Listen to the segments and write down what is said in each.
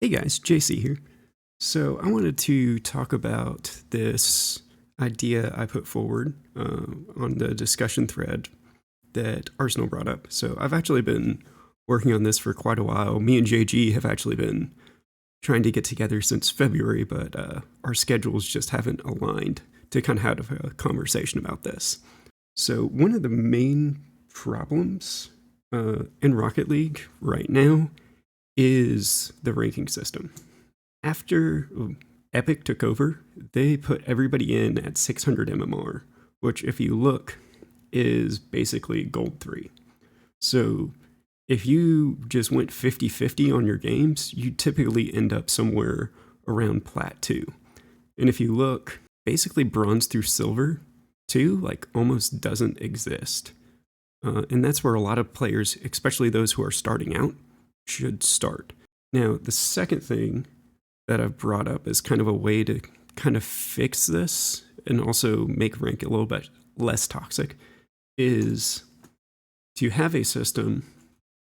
Hey guys, JC here. So I wanted to talk about this idea I put forward on the discussion thread that Arsenal brought up. So I've actually been working on this for quite a while. Me and JG have actually been trying to get together since February, but our schedules just haven't aligned to kind of have a conversation about this. So one of the main problems in Rocket League right now is the ranking system. After Epic took over, they put everybody in at 600 MMR, which, if you look, is basically Gold 3. So if you just went 50-50 on your games, you typically end up somewhere around Plat 2. And if you look, basically Bronze through Silver 2, almost doesn't exist. And that's where a lot of players, especially those who are starting out, should start. Now, the second thing that I've brought up is kind of a way to kind of fix this and also make rank a little bit less toxic is to have a system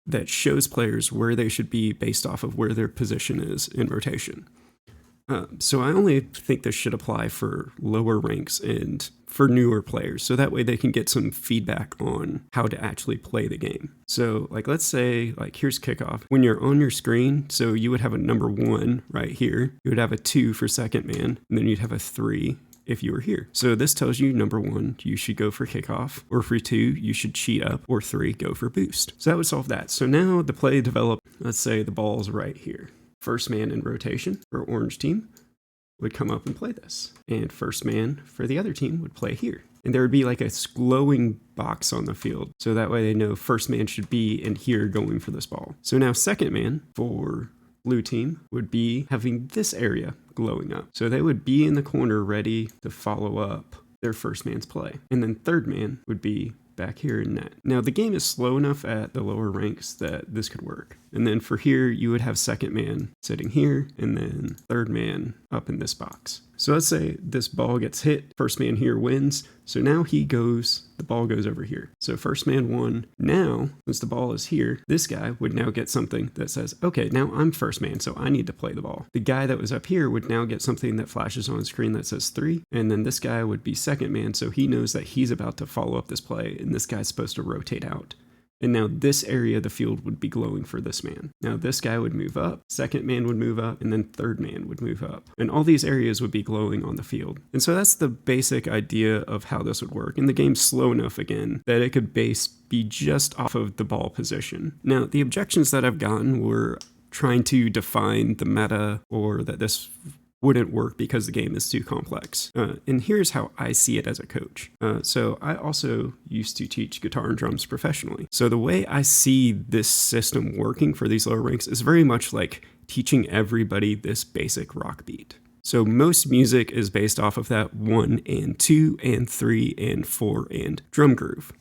that shows players where they should be based off of where their position is in rotation. So I only think this should apply for lower ranks and for newer players, so that way they can get some feedback on how to actually play the game. So let's say here's kickoff. When you're on your screen, so you would have a number 1 right here, you would have a 2 for second man, and then you'd have a 3 if you were here. So this tells you number 1, you should go for kickoff, or for 2, you should cheat up, or 3, go for boost. So that would solve that. So now the play developed, let's say the ball's right here. First man in rotation for orange team would come up and play this. And first man for the other team would play here. And there would be a glowing box on the field. So that way they know first man should be in here going for this ball. So now second man for blue team would be having this area glowing up. So they would be in the corner ready to follow up their first man's play. And then third man would be back here in net. Now the game is slow enough at the lower ranks that this could work. And then for here, you would have second man sitting here and then third man up in this box. So let's say this ball gets hit, first man here wins. So now the ball goes over here. So first man won. Now, since the ball is here, this guy would now get something that says, okay, now I'm first man, so I need to play the ball. The guy that was up here would now get something that flashes on screen that says 3. And then this guy would be second man, so he knows that he's about to follow up this play, and this guy's supposed to rotate out. And now this area of the field would be glowing for this man. Now this guy would move up, second man would move up, and then third man would move up. And all these areas would be glowing on the field. And so that's the basic idea of how this would work. And the game's slow enough, again, that it could be just off of the ball position. Now, the objections that I've gotten were trying to define the meta, or that this wouldn't work because the game is too complex. And here's how I see it as a coach. So I also used to teach guitar and drums professionally. So the way I see this system working for these lower ranks is very much like teaching everybody this basic rock beat. So most music is based off of that 1 and 2 and 3 and 4 and drum groove.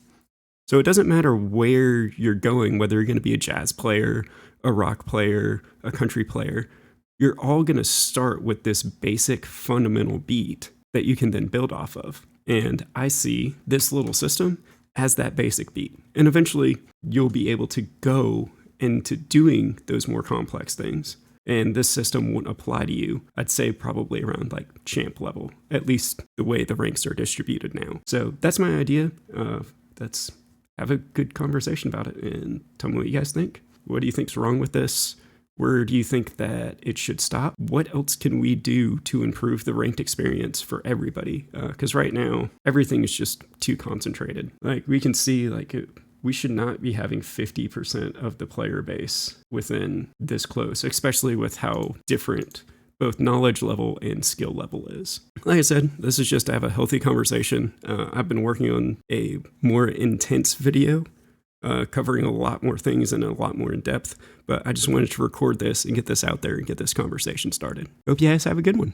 So it doesn't matter where you're going, whether you're going to be a jazz player, a rock player, a country player, you're all going to start with this basic fundamental beat that you can then build off of. And I see this little system as that basic beat. And eventually you'll be able to go into doing those more complex things. And this system won't apply to you, I'd say probably around champ level, at least the way the ranks are distributed now. So that's my idea. Have a good conversation about it and tell me what you guys think. What do you think's wrong with this? Where do you think that it should stop? What else can we do to improve the ranked experience for everybody? Because right now, everything is just too concentrated. We can see, we should not be having 50% of the player base within this close, especially with how different both knowledge level and skill level is. Like I said, this is just to have a healthy conversation. I've been working on a more intense video covering a lot more things and a lot more in depth, but I just wanted to record this and get this out there and get this conversation started. Hope you guys have a good one.